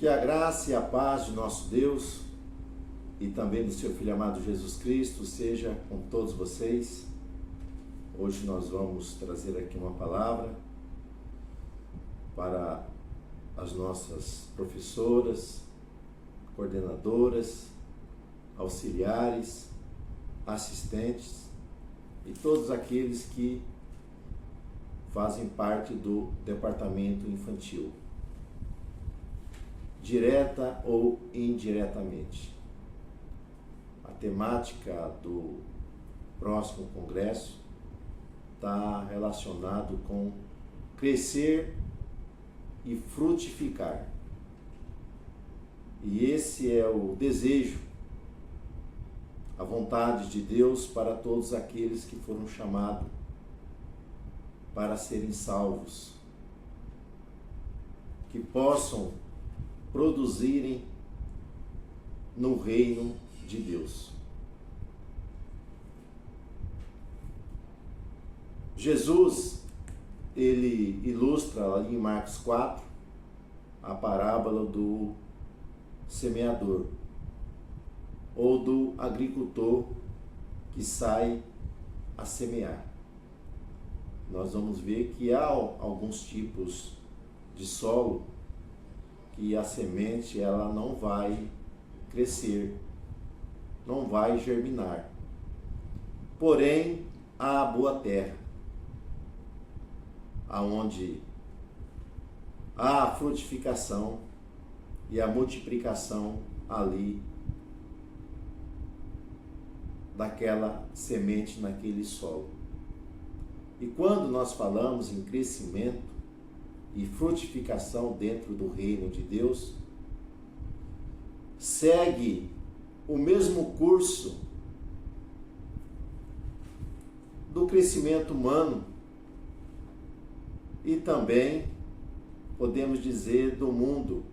Que a graça e a paz de nosso Deus e também do seu Filho amado Jesus Cristo seja com todos vocês. Hoje nós vamos trazer aqui uma palavra para as nossas professoras, coordenadoras, auxiliares, assistentes e todos aqueles que fazem parte do departamento infantil, direta ou indiretamente. A temática do próximo congresso está relacionado com crescer e frutificar. E esse é o desejo, a vontade de Deus para todos aqueles que foram chamados para serem salvos, que possam produzirem no reino de Deus. Jesus, ele ilustra ali em Marcos 4 a parábola do semeador ou do agricultor que sai a semear. Nós vamos ver que há alguns tipos de solo que a semente ela não vai crescer, não vai germinar. Porém, há a boa terra, aonde há a frutificação e a multiplicação ali daquela semente naquele solo. E quando nós falamos em crescimento e frutificação dentro do reino de Deus, segue o mesmo curso do crescimento humano e também, podemos dizer, do mundo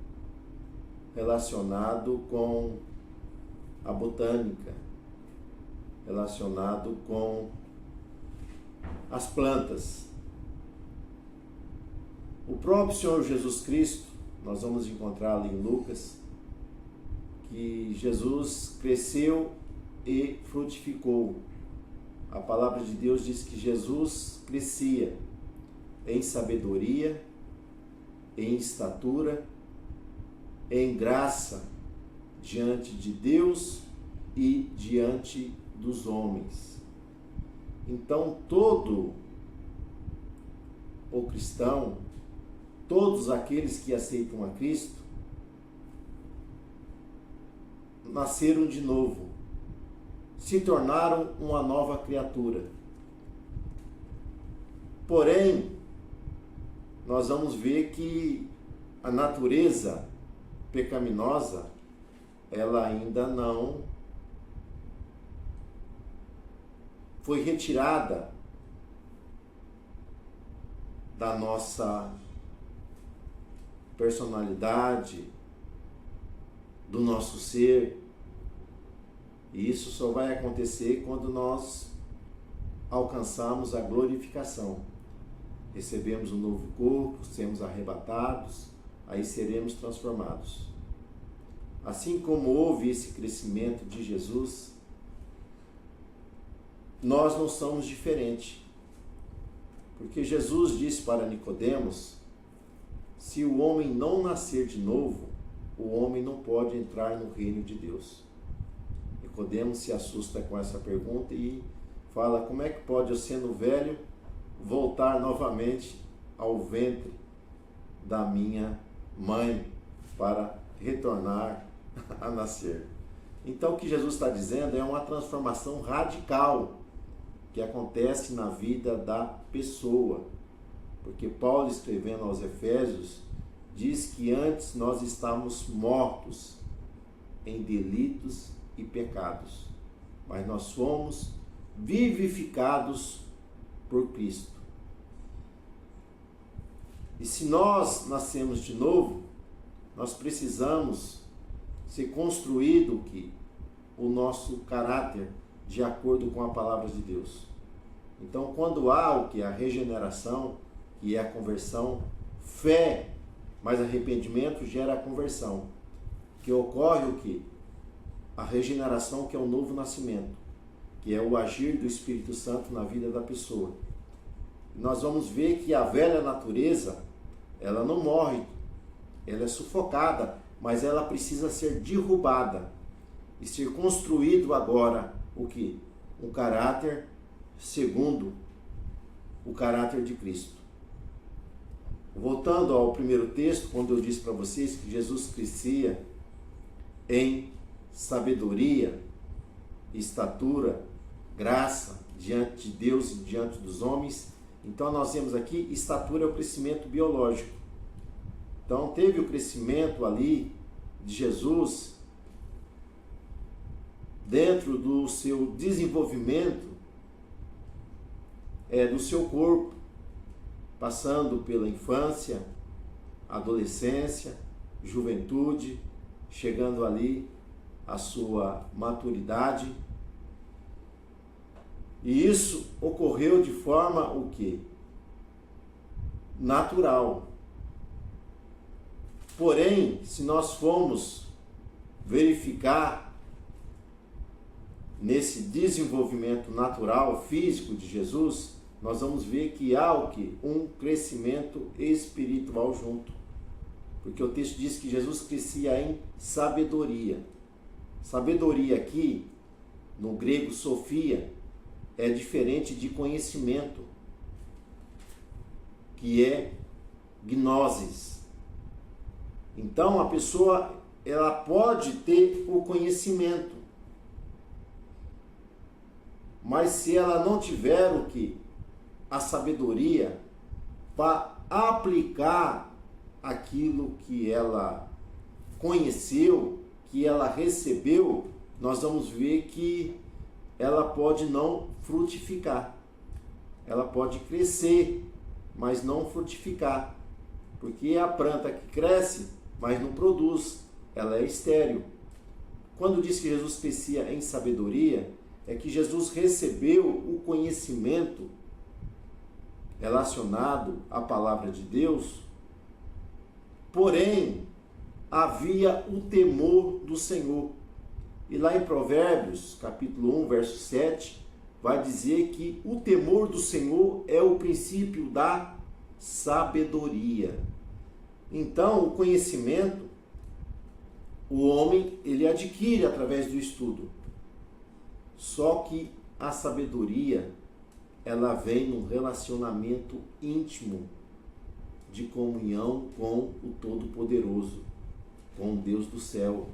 relacionado com a botânica, relacionado com as plantas. O próprio Senhor Jesus Cristo, nós vamos encontrar ali em Lucas, que Jesus cresceu e frutificou. A palavra de Deus diz que Jesus crescia em sabedoria, em estatura, em graça diante de Deus e diante dos homens. Então, todo o cristão, todos aqueles que aceitam a Cristo, nasceram de novo, se tornaram uma nova criatura. Porém, nós vamos ver que a natureza pecaminosa, ela ainda não foi retirada da nossa personalidade, do nosso ser. E isso só vai acontecer quando nós alcançarmos a glorificação. Recebemos um novo corpo, seremos arrebatados, aí seremos transformados. Assim como houve esse crescimento de Jesus, nós não somos diferentes. Porque Jesus disse para Nicodemos, se o homem não nascer de novo, o homem não pode entrar no reino de Deus. Nicodemos se assusta com essa pergunta e fala, como é que pode eu, sendo velho, voltar novamente ao ventre da minha mãe para retornar a nascer? Então o que Jesus está dizendo é uma transformação radical que acontece na vida da pessoa. Porque Paulo, escrevendo aos Efésios, diz que antes nós estávamos mortos em delitos e pecados, mas nós fomos vivificados por Cristo. E se nós nascemos de novo, nós precisamos ser construído o nosso caráter de acordo com a palavra de Deus. Então, quando há a regeneração, que é a conversão, fé, Mas arrependimento gera a conversão, que ocorre o quê? A regeneração, que é o novo nascimento, que é o agir do Espírito Santo na vida da pessoa. Nós vamos ver que a velha natureza, ela não morre, ela é sufocada, mas ela precisa ser derrubada e ser construído agora o quê? Um caráter segundo o caráter de Cristo. Voltando ao primeiro texto, quando eu disse para vocês que Jesus crescia em sabedoria, estatura, graça diante de Deus e diante dos homens, então nós vemos aqui, estatura é o crescimento biológico. Então teve o crescimento ali de Jesus dentro do seu desenvolvimento do seu corpo, passando pela infância, adolescência, juventude, chegando ali à sua maturidade. E isso ocorreu de forma o quê? Natural. Porém, se nós formos verificar nesse desenvolvimento natural, físico de Jesus, nós vamos ver que há o quê? Um crescimento espiritual junto. Porque o texto diz que Jesus crescia em sabedoria. Sabedoria aqui, no grego sofia, é diferente de conhecimento, que é gnosis. Então a pessoa, ela pode ter o conhecimento, mas se ela não tiver o que? A sabedoria para aplicar aquilo que ela conheceu, que ela recebeu, nós vamos ver que ela pode não frutificar. Ela pode crescer, mas não frutificar. Porque é a planta que cresce, mas não produz. Ela é estéril. Quando diz que Jesus crescia em sabedoria, é que Jesus recebeu o conhecimento relacionado à palavra de Deus, porém, havia o temor do Senhor. E lá em Provérbios, capítulo 1, verso 7, vai dizer que o temor do Senhor é o princípio da sabedoria. Então, o conhecimento, o homem, ele adquire através do estudo. Só que a sabedoria, ela vem num relacionamento íntimo de comunhão com o Todo-Poderoso, com o Deus do céu.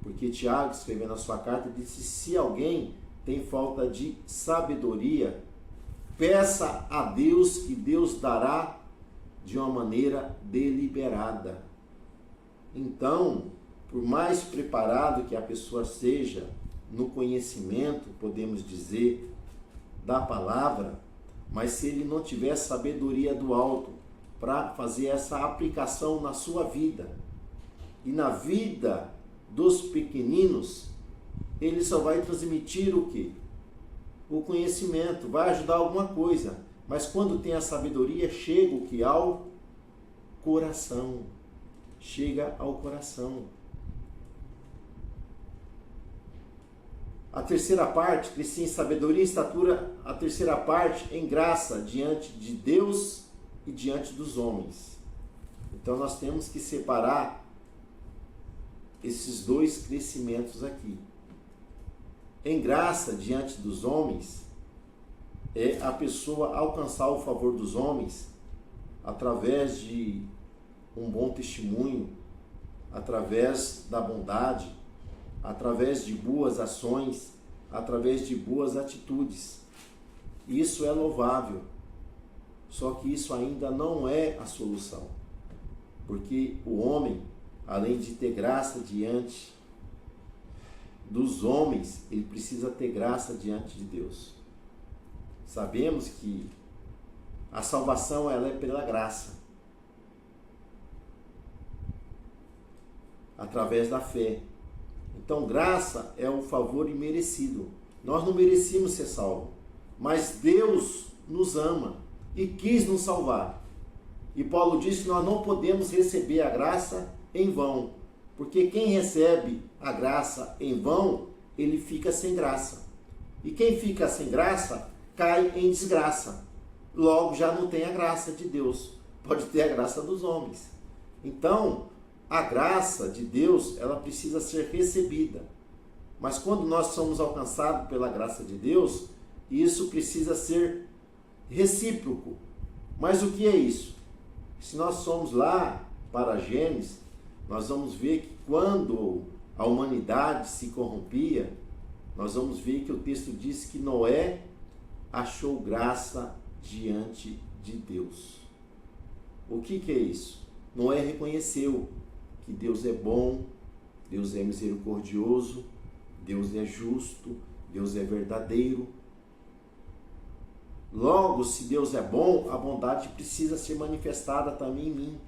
Porque Tiago, escrevendo a sua carta, disse: se alguém tem falta de sabedoria, peça a Deus, que Deus dará de uma maneira deliberada. Então, por mais preparado que a pessoa seja no conhecimento, podemos dizer, da palavra, mas se ele não tiver sabedoria do alto para fazer essa aplicação na sua vida e na vida dos pequeninos, ele só vai transmitir o quê? O conhecimento, vai ajudar alguma coisa, mas quando tem a sabedoria, chega o que? Ao coração. Chega ao coração. A terceira parte, crescia em sabedoria e estatura, a terceira parte em graça diante de Deus e diante dos homens. Então nós temos que separar esses dois crescimentos aqui. Em graça diante dos homens é a pessoa alcançar o favor dos homens através de um bom testemunho, através da bondade, através de boas ações, através de boas atitudes. Isso é louvável. Só que isso ainda não é a solução. Porque o homem, além de ter graça diante dos homens, ele precisa ter graça diante de Deus. Sabemos que a salvação, ela é pela graça, através da fé. Então, graça é um favor imerecido. Nós não merecíamos ser salvos, mas Deus nos ama e quis nos salvar. E Paulo diz que nós não podemos receber a graça em vão, porque quem recebe a graça em vão, ele fica sem graça. E quem fica sem graça, cai em desgraça. Logo, já não tem a graça de Deus. Pode ter a graça dos homens. Então, a graça de Deus, ela precisa ser recebida. Mas quando nós somos alcançados pela graça de Deus, isso precisa ser recíproco. Mas o que é isso? Se nós somos lá para Gênesis, nós vamos ver que quando a humanidade se corrompia, nós vamos ver que o texto diz que Noé achou graça diante de Deus. O que é isso? Noé reconheceu que Deus é bom, Deus é misericordioso, Deus é justo, Deus é verdadeiro. Logo, se Deus é bom, a bondade precisa ser manifestada também em mim.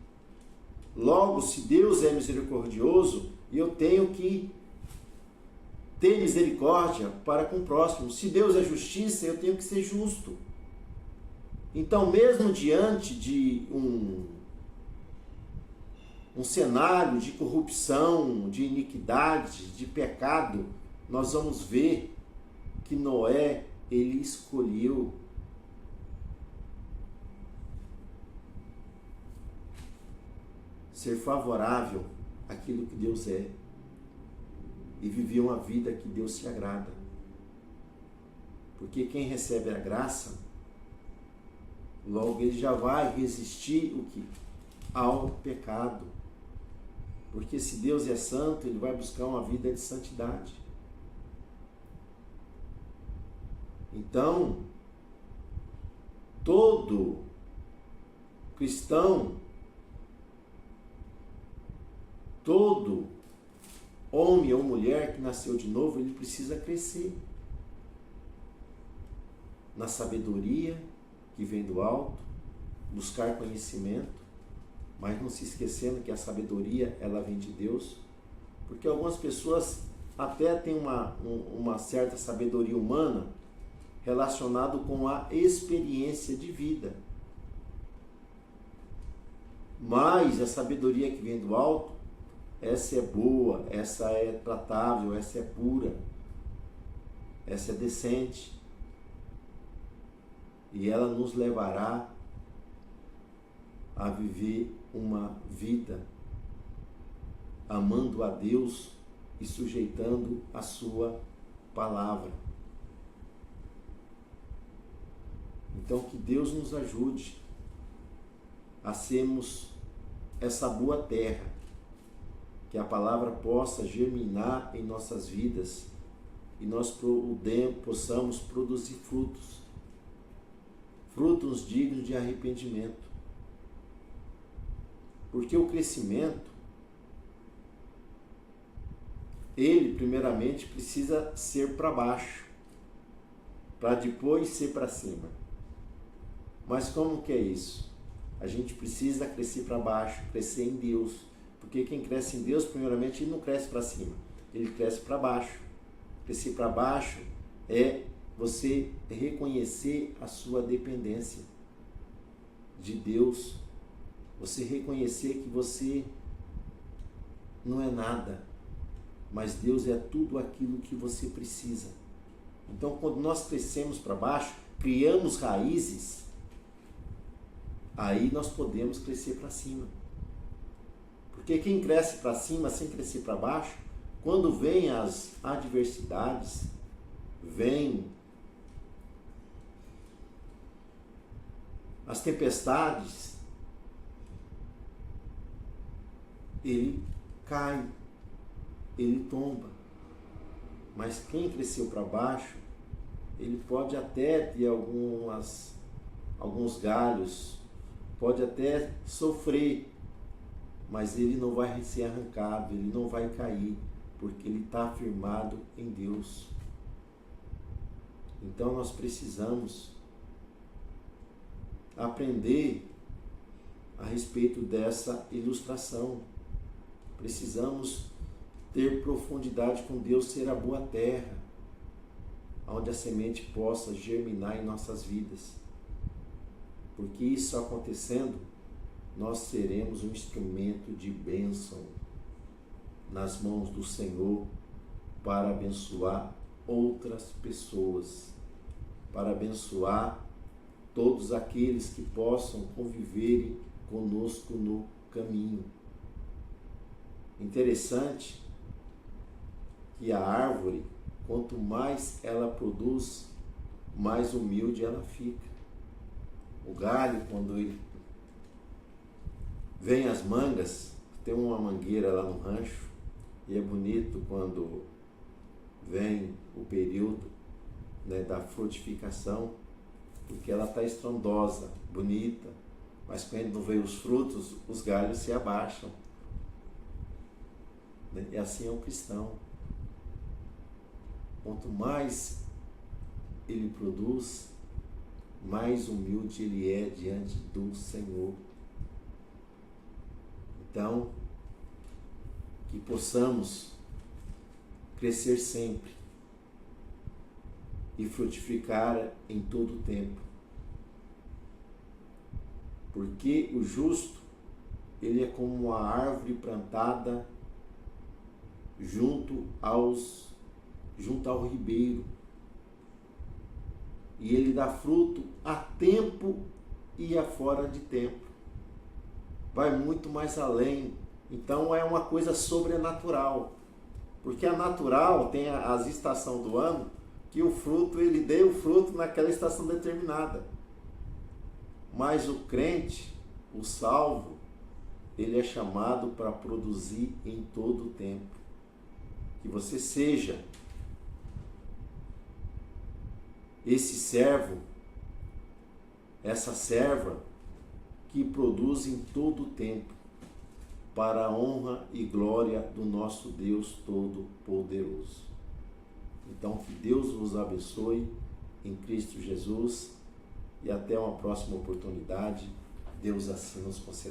Logo, se Deus é misericordioso, eu tenho que ter misericórdia para com o próximo. Se Deus é justiça, eu tenho que ser justo. Então, mesmo diante de um cenário de corrupção, de iniquidade, de pecado, nós vamos ver que Noé, ele escolheu ser favorável àquilo que Deus é e viver uma vida que Deus se agrada. Porque quem recebe a graça, logo ele já vai resistir o que? Ao pecado. Porque se Deus é santo, ele vai buscar uma vida de santidade. Então, todo cristão, todo homem ou mulher que nasceu de novo, ele precisa crescer na sabedoria que vem do alto, buscar conhecimento, mas não se esquecendo que a sabedoria, ela vem de Deus, porque algumas pessoas até têm uma certa sabedoria humana relacionado com a experiência de vida. Mas a sabedoria que vem do alto, essa é boa, essa é tratável, essa é pura, essa é decente. E ela nos levará a viver uma vida amando a Deus e sujeitando a sua palavra. Então, que Deus nos ajude a sermos essa boa terra, que a palavra possa germinar em nossas vidas e nós possamos produzir frutos dignos de arrependimento. Porque o crescimento, ele primeiramente precisa ser para baixo, para depois ser para cima. Mas como que é isso? A gente precisa crescer para baixo, crescer em Deus. Porque quem cresce em Deus, primeiramente, ele não cresce para cima, ele cresce para baixo. Crescer para baixo é você reconhecer a sua dependência de Deus. Você reconhecer que você não é nada, mas Deus é tudo aquilo que você precisa. Então, quando nós crescemos para baixo, criamos raízes, aí nós podemos crescer para cima. Porque quem cresce para cima sem crescer para baixo, quando vem as adversidades, vem as tempestades, ele cai, ele tomba. Mas quem cresceu para baixo, ele pode até ter alguns galhos, pode até sofrer, mas ele não vai ser arrancado, ele não vai cair, porque ele está firmado em Deus. Então nós precisamos aprender a respeito dessa ilustração. Precisamos ter profundidade com Deus, ser a boa terra, onde a semente possa germinar em nossas vidas. Porque isso acontecendo, nós seremos um instrumento de bênção nas mãos do Senhor para abençoar outras pessoas, para abençoar todos aqueles que possam conviver conosco no caminho. Interessante que a árvore, quanto mais ela produz, mais humilde ela fica. O galho, quando ele vem as mangas, tem uma mangueira lá no rancho, e é bonito quando vem o período, né, da frutificação, porque ela está estrondosa, bonita, mas quando vem os frutos, os galhos se abaixam. E assim é o cristão. Quanto mais ele produz, mais humilde ele é diante do Senhor. Então, que possamos crescer sempre e frutificar em todo o tempo. Porque o justo, ele é como uma árvore plantada junto ao ribeiro. E ele dá fruto a tempo e a fora de tempo. Vai muito mais além. Então é uma coisa sobrenatural. Porque a natural tem as estações do ano que o fruto, ele dê o fruto naquela estação determinada. Mas o crente, o salvo, ele é chamado para produzir em todo o tempo. Que você seja esse servo, essa serva que produz em todo o tempo para a honra e glória do nosso Deus Todo-Poderoso. Então, que Deus vos abençoe em Cristo Jesus e até uma próxima oportunidade. Deus assim nos conceda.